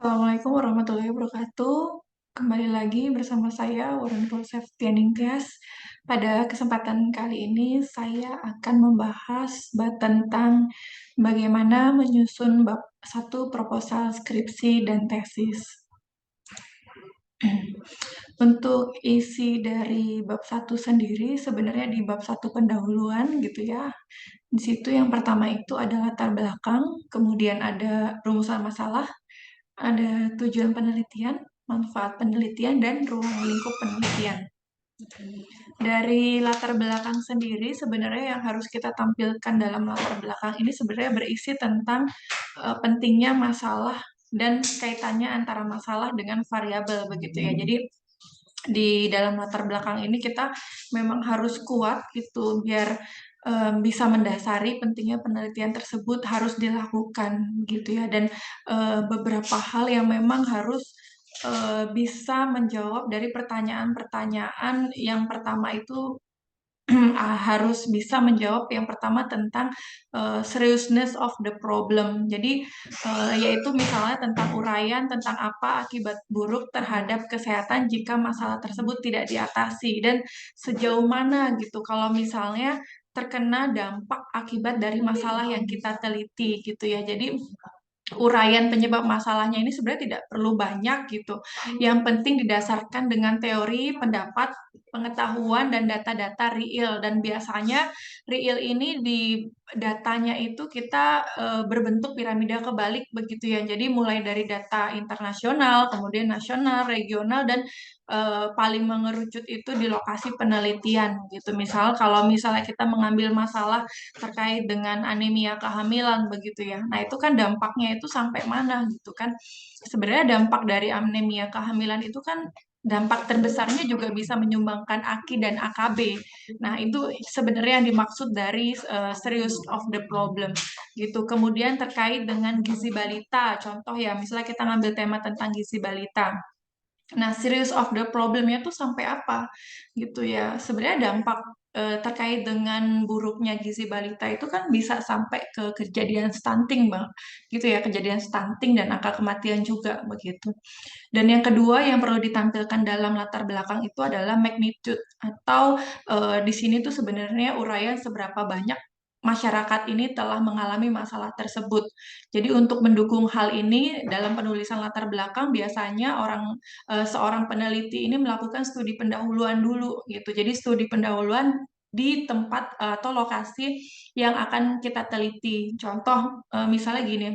Assalamualaikum warahmatullahi wabarakatuh. Kembali lagi bersama saya, Warren Septianingtyas. Pada kesempatan kali ini, saya akan membahas tentang bagaimana menyusun bab satu proposal skripsi dan tesis. Untuk isi dari bab satu sendiri, sebenarnya di bab satu pendahuluan gitu ya. Di situ yang pertama itu ada latar belakang, kemudian ada rumusan masalah, ada tujuan penelitian, manfaat penelitian, dan ruang lingkup penelitian. Dari latar belakang sendiri, sebenarnya yang harus kita tampilkan dalam latar belakang ini sebenarnya berisi tentang pentingnya masalah dan kaitannya antara masalah dengan variabel begitu ya. Jadi di dalam latar belakang ini kita memang harus kuat gitu biar bisa mendasari pentingnya penelitian tersebut harus dilakukan gitu ya, dan beberapa hal yang memang harus bisa menjawab dari pertanyaan-pertanyaan. Yang pertama itu harus bisa menjawab yang pertama tentang seriousness of the problem. Jadi yaitu misalnya tentang uraian tentang apa akibat buruk terhadap kesehatan jika masalah tersebut tidak diatasi, dan sejauh mana gitu kalau misalnya terkena dampak akibat dari masalah yang kita teliti gitu ya. Jadi uraian penyebab masalahnya ini sebenarnya tidak perlu banyak gitu. Yang penting didasarkan dengan teori, pendapat, pengetahuan, dan data-data real. Dan biasanya real ini di datanya itu kita berbentuk piramida kebalik begitu ya. Jadi mulai dari data internasional, kemudian nasional, regional, dan paling mengerucut itu di lokasi penelitian gitu. Misal kalau misalnya kita mengambil masalah terkait dengan anemia kehamilan begitu ya. Nah, itu kan dampaknya itu sampai mana gitu kan. Sebenarnya dampak dari anemia kehamilan itu kan dampak terbesarnya juga bisa menyumbangkan AKI dan AKB. Nah, itu sebenarnya yang dimaksud dari serious of the problem gitu. Kemudian terkait dengan gizi balita, contoh ya, misalnya kita ngambil tema tentang gizi balita. Nah, serious of the problemnya tuh sampai apa gitu ya. Sebenarnya dampak terkait dengan buruknya gizi balita itu kan bisa sampai ke kejadian stunting, Bang. Gitu ya, kejadian stunting dan angka kematian juga begitu. Dan yang kedua yang perlu ditampilkan dalam latar belakang itu adalah magnitude, atau di sini tuh sebenarnya uraian seberapa banyak masyarakat ini telah mengalami masalah tersebut. Jadi untuk mendukung hal ini dalam penulisan latar belakang biasanya seorang peneliti ini melakukan studi pendahuluan dulu gitu. Jadi studi pendahuluan di tempat atau lokasi yang akan kita teliti. Contoh misalnya gini,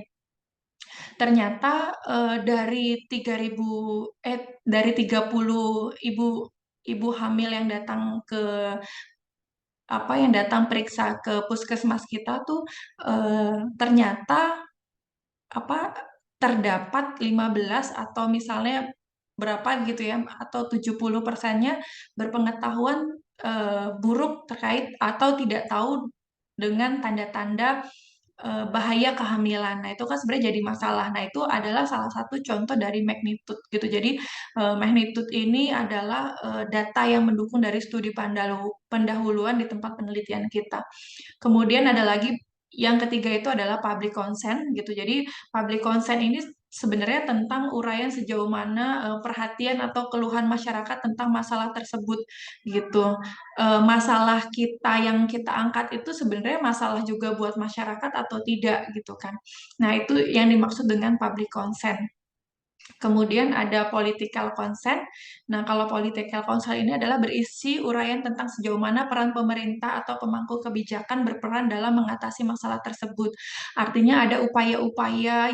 ternyata dari 30 ibu ibu hamil yang datang yang datang periksa ke puskesmas kita tuh ternyata apa terdapat 15 atau misalnya berapa gitu ya, atau 70%-nya berpengetahuan buruk terkait atau tidak tahu dengan tanda-tanda bahaya kehamilan. Nah, itu kan sebenarnya jadi masalah. Nah, itu adalah salah satu contoh dari magnitude gitu. Jadi magnitude ini adalah data yang mendukung dari studi pendahuluan di tempat penelitian kita. Kemudian ada lagi yang ketiga itu adalah public consent gitu. Jadi public consent ini sebenarnya tentang uraian sejauh mana perhatian atau keluhan masyarakat tentang masalah tersebut gitu. Masalah kita yang kita angkat itu sebenarnya masalah juga buat masyarakat atau tidak gitu kan. Nah, itu yang dimaksud dengan public consent. Kemudian ada political consent. Nah, kalau political consent ini adalah berisi uraian tentang sejauh mana peran pemerintah atau pemangku kebijakan berperan dalam mengatasi masalah tersebut. Artinya ada upaya-upaya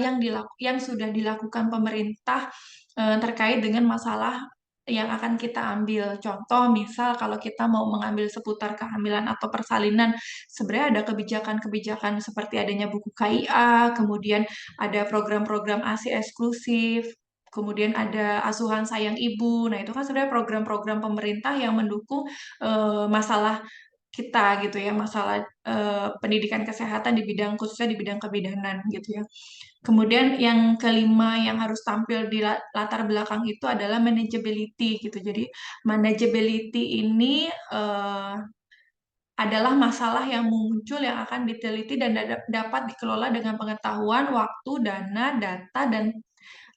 yang sudah dilakukan pemerintah terkait dengan masalah yang akan kita ambil. Contoh, misal kalau kita mau mengambil seputar kehamilan atau persalinan, sebenarnya ada kebijakan-kebijakan seperti adanya buku KIA, kemudian ada program-program ASI eksklusif, kemudian ada asuhan sayang ibu. Nah, itu kan sebenarnya program-program pemerintah yang mendukung masalah kita gitu ya, masalah pendidikan kesehatan di bidang khususnya di bidang kebidanan gitu ya. Kemudian yang kelima yang harus tampil di latar belakang itu adalah manageability gitu. Jadi manageability ini adalah masalah yang muncul yang akan diteliti dan dapat dikelola dengan pengetahuan, waktu, dana, data, dan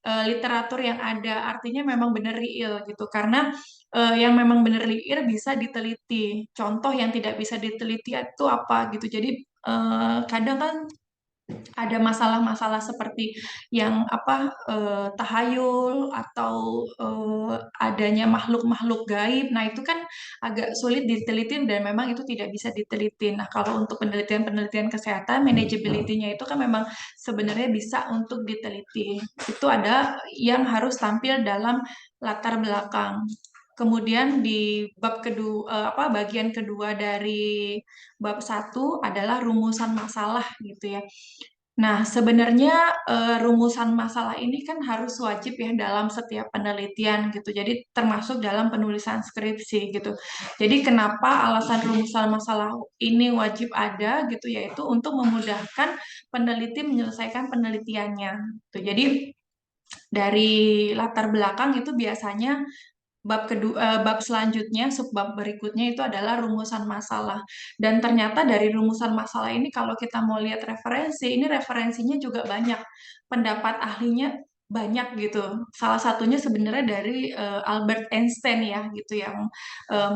literatur yang ada. Artinya memang benar real gitu. Karena yang memang benar real bisa diteliti. Contoh yang tidak bisa diteliti itu apa gitu. Jadi kadang kan ada masalah-masalah seperti yang apa tahayul atau adanya makhluk-makhluk gaib. Nah, itu kan agak sulit diteliti dan memang itu tidak bisa diteliti. Nah, kalau untuk penelitian-penelitian kesehatan, manajebilitinya itu kan memang sebenarnya bisa untuk diteliti. Itu ada yang harus tampil dalam latar belakang. Kemudian di bab kedua bagian kedua dari bab satu adalah rumusan masalah gitu ya. Nah, sebenarnya rumusan masalah ini kan harus wajib ya dalam setiap penelitian gitu. Jadi termasuk dalam penulisan skripsi gitu. Jadi kenapa alasan rumusan masalah ini wajib ada gitu yaitu untuk memudahkan peneliti menyelesaikan penelitiannya. Gitu. Jadi dari latar belakang itu biasanya bab selanjutnya, subbab berikutnya itu adalah rumusan masalah. Dan ternyata dari rumusan masalah ini kalau kita mau lihat referensi, ini referensinya juga banyak. Pendapat ahlinya banyak gitu. Salah satunya sebenarnya dari Albert Einstein ya gitu yang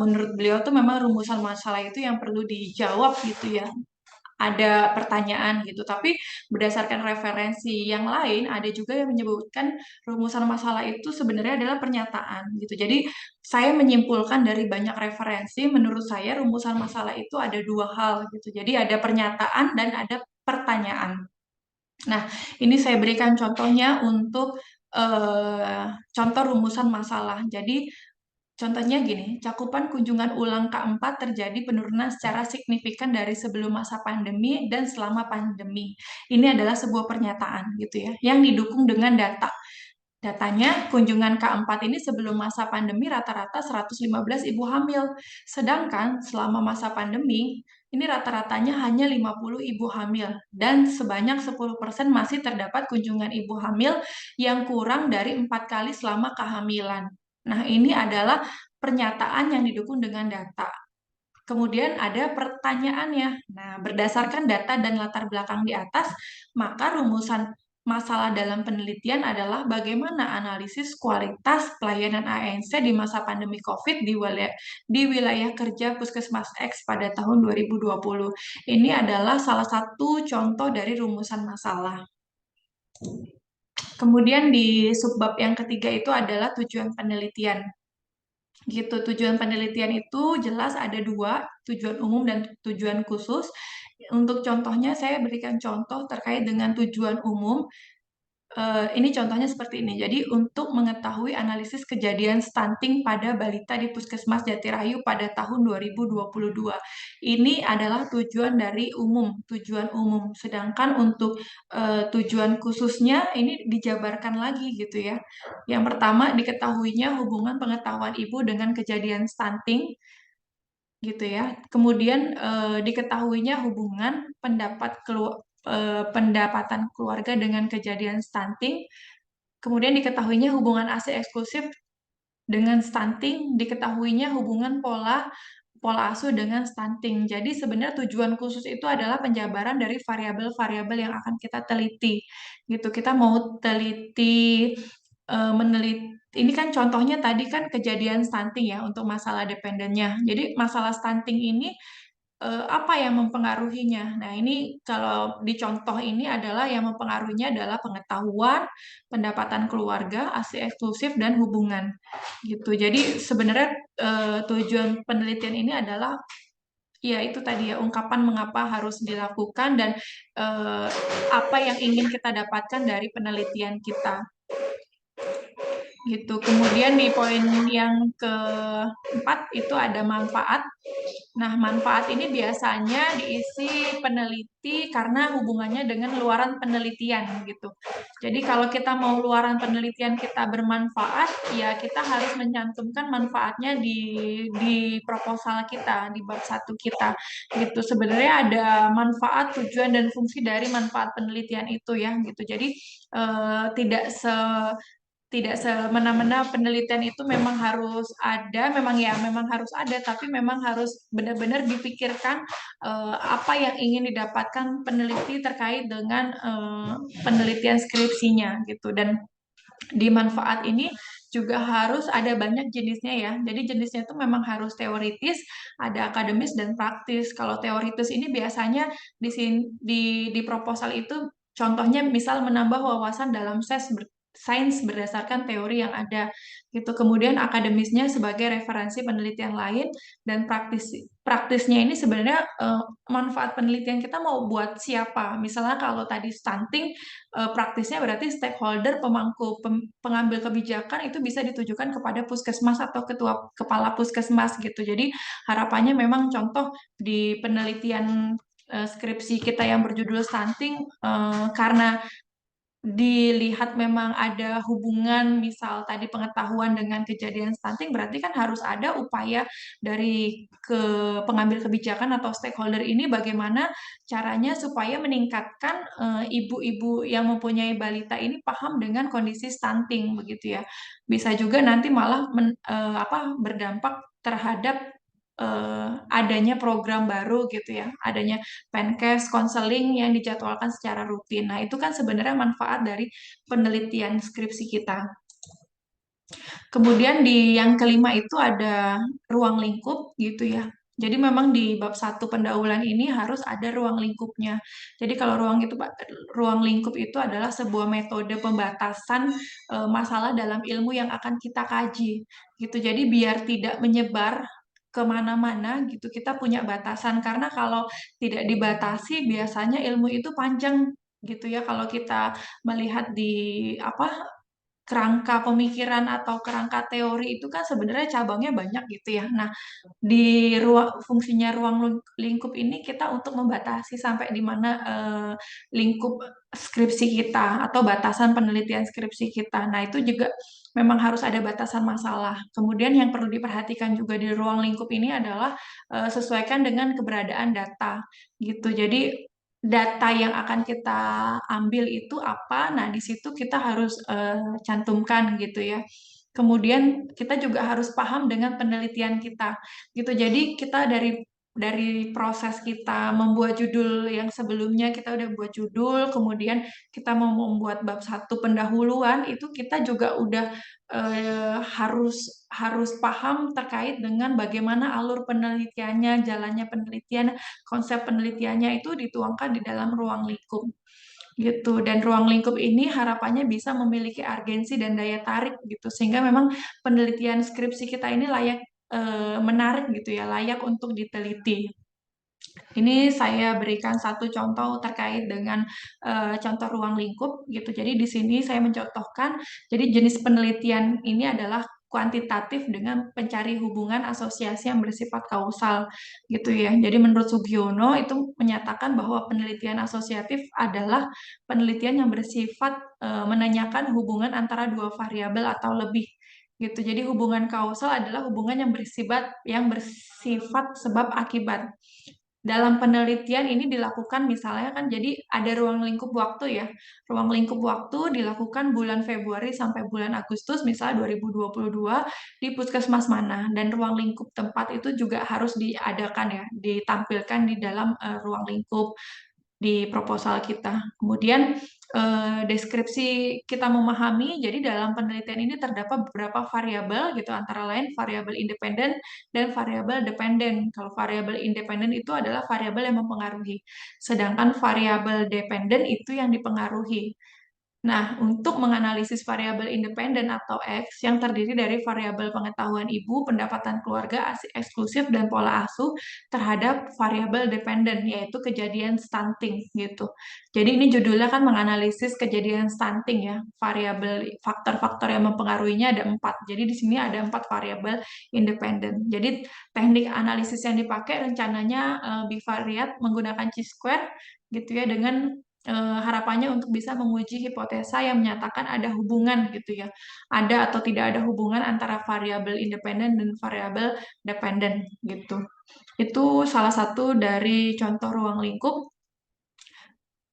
menurut beliau tuh memang rumusan masalah itu yang perlu dijawab gitu ya, ada pertanyaan gitu. Tapi berdasarkan referensi yang lain, ada juga yang menyebutkan rumusan masalah itu sebenarnya adalah pernyataan gitu. Jadi saya menyimpulkan dari banyak referensi, menurut saya rumusan masalah itu ada dua hal gitu. Jadi ada pernyataan dan ada pertanyaan. Nah, ini saya berikan contohnya untuk contoh rumusan masalah. Jadi contohnya gini, cakupan kunjungan ulang K4 terjadi penurunan secara signifikan dari sebelum masa pandemi dan selama pandemi. Ini adalah sebuah pernyataan gitu ya, yang didukung dengan data. Datanya, kunjungan K4 ini sebelum masa pandemi rata-rata 115 ibu hamil. Sedangkan selama masa pandemi, ini rata-ratanya hanya 50 ibu hamil. Dan sebanyak 10% masih terdapat kunjungan ibu hamil yang kurang dari 4 kali selama kehamilan. Nah, ini adalah pernyataan yang didukung dengan data. Kemudian ada pertanyaannya. Nah, berdasarkan data dan latar belakang di atas, maka rumusan masalah dalam penelitian adalah bagaimana analisis kualitas pelayanan ANC di masa pandemi COVID di wilayah kerja Puskesmas X pada tahun 2020. Ini adalah salah satu contoh dari rumusan masalah. Kemudian di subbab yang ketiga itu adalah tujuan penelitian. Gitu, tujuan penelitian itu jelas ada dua, tujuan umum dan tujuan khusus. Untuk contohnya, saya berikan contoh terkait dengan tujuan umum. Ini contohnya seperti ini. Jadi, untuk mengetahui analisis kejadian stunting pada balita di Puskesmas Jatirayu pada tahun 2022. Ini adalah tujuan dari umum, tujuan umum. Sedangkan untuk tujuan khususnya ini dijabarkan lagi gitu ya. Yang pertama, diketahuinya hubungan pengetahuan ibu dengan kejadian stunting gitu ya. Kemudian diketahuinya hubungan pendapatan keluarga dengan kejadian stunting. Kemudian diketahuinya hubungan ASI eksklusif dengan stunting, diketahuinya hubungan pola pola asuh dengan stunting. Jadi sebenarnya tujuan khusus itu adalah penjabaran dari variabel-variabel yang akan kita teliti. Gitu. Kita mau teliti meneliti ini kan contohnya tadi kan kejadian stunting ya untuk masalah dependennya. Jadi masalah stunting ini apa yang mempengaruhinya? Nah, ini kalau di contoh ini adalah yang mempengaruhinya adalah pengetahuan, pendapatan keluarga, ASI eksklusif, dan hubungan. Gitu. Jadi sebenarnya tujuan penelitian ini adalah ya itu tadi ya ungkapan mengapa harus dilakukan dan eh, apa yang ingin kita dapatkan dari penelitian kita gitu. Kemudian di poin yang keempat itu ada manfaat. Nah, manfaat ini biasanya diisi peneliti karena hubungannya dengan luaran penelitian gitu. Jadi kalau kita mau luaran penelitian kita bermanfaat, ya kita harus mencantumkan manfaatnya di proposal kita, di bab satu kita gitu. Sebenarnya ada manfaat, tujuan dan fungsi dari manfaat penelitian itu ya gitu. Jadi tidak semena-mena penelitian itu memang harus ada, memang harus ada, tapi memang harus benar-benar dipikirkan apa yang ingin didapatkan peneliti terkait dengan penelitian skripsinya gitu. Dan di manfaat ini juga harus ada banyak jenisnya ya. Jadi jenisnya itu memang harus teoritis, ada akademis dan praktis. Kalau teoritis ini biasanya di proposal itu contohnya misal menambah wawasan dalam sains berdasarkan teori yang ada gitu. Kemudian akademisnya sebagai referensi penelitian lain dan praktisnya ini sebenarnya manfaat penelitian kita mau buat siapa. Misalnya kalau tadi stunting praktisnya berarti stakeholder pengambil kebijakan itu bisa ditujukan kepada puskesmas atau kepala puskesmas gitu. Jadi harapannya memang contoh di penelitian skripsi kita yang berjudul stunting karena dilihat memang ada hubungan misal tadi pengetahuan dengan kejadian stunting berarti kan harus ada upaya dari pengambil kebijakan atau stakeholder ini bagaimana caranya supaya meningkatkan ibu-ibu yang mempunyai balita ini paham dengan kondisi stunting begitu ya. Bisa juga nanti malah berdampak terhadap adanya program baru gitu ya, adanya Penkes, konseling yang dijadwalkan secara rutin. Nah, itu kan sebenarnya manfaat dari penelitian skripsi kita. Kemudian di yang kelima itu ada ruang lingkup gitu ya. Jadi memang di bab satu pendahuluan ini harus ada ruang lingkupnya. Jadi kalau ruang lingkup itu adalah sebuah metode pembatasan masalah dalam ilmu yang akan kita kaji gitu. Jadi biar tidak menyebar kemana-mana gitu kita punya batasan karena kalau tidak dibatasi biasanya ilmu itu panjang gitu ya kalau kita melihat di kerangka pemikiran atau kerangka teori itu kan sebenarnya cabangnya banyak gitu ya. Nah, di fungsinya ruang lingkup ini kita untuk membatasi sampai di mana lingkup skripsi kita atau batasan penelitian skripsi kita. Nah, itu juga memang harus ada batasan masalah. Kemudian yang perlu diperhatikan juga di ruang lingkup ini adalah sesuaikan dengan keberadaan data gitu. Jadi data yang akan kita ambil itu apa? Nah, di situ kita harus cantumkan gitu ya. Kemudian kita juga harus paham dengan penelitian kita gitu. Jadi kita dari proses kita membuat judul yang sebelumnya kita udah buat judul, kemudian kita mau membuat bab satu pendahuluan itu kita juga udah harus harus paham terkait dengan bagaimana alur penelitiannya, jalannya penelitian, konsep penelitiannya itu dituangkan di dalam ruang lingkup gitu. Dan ruang lingkup ini harapannya bisa memiliki urgensi dan daya tarik gitu sehingga memang penelitian skripsi kita ini menarik gitu ya, layak untuk diteliti. Ini saya berikan satu contoh terkait dengan contoh ruang lingkup gitu. Jadi di sini saya mencontohkan, jadi jenis penelitian ini adalah kuantitatif dengan pencari hubungan asosiasi yang bersifat kausal gitu ya. Jadi menurut Sugiono itu menyatakan bahwa penelitian asosiatif adalah penelitian yang bersifat menanyakan hubungan antara dua variabel atau lebih gitu. Jadi hubungan kausal adalah hubungan yang bersifat sebab akibat dalam penelitian ini dilakukan misalnya kan jadi ada ruang lingkup waktu ya. Ruang lingkup waktu dilakukan bulan Februari sampai bulan Agustus misalnya 2022 di puskesmas mana dan ruang lingkup tempat itu juga harus diadakan ya, ditampilkan di dalam ruang lingkup di proposal kita. Kemudian deskripsi kita memahami, jadi dalam penelitian ini terdapat beberapa variabel gitu, antara lain variabel independen dan variabel dependen. Kalau variabel independen itu adalah variabel yang mempengaruhi, sedangkan variabel dependen itu yang dipengaruhi. Nah, untuk menganalisis variabel independen atau X yang terdiri dari variabel pengetahuan ibu, pendapatan keluarga, eksklusif, dan pola asuh terhadap variabel dependen, yaitu kejadian stunting gitu. Jadi ini judulnya kan menganalisis kejadian stunting ya, variabel faktor-faktor yang mempengaruhinya ada 4. Jadi di sini ada 4 variabel independen. Jadi teknik analisis yang dipakai rencananya bivariat menggunakan chi-square gitu ya dengan harapannya untuk bisa menguji hipotesa yang menyatakan ada hubungan gitu ya. Ada atau tidak ada hubungan antara variabel independen dan variabel dependen gitu. Itu salah satu dari contoh ruang lingkup.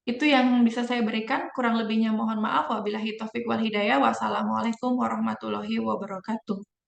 Itu yang bisa saya berikan. Kurang lebihnya mohon maaf. Wabillahi taufiq wal hidayah. Wassalamualaikum warahmatullahi wabarakatuh.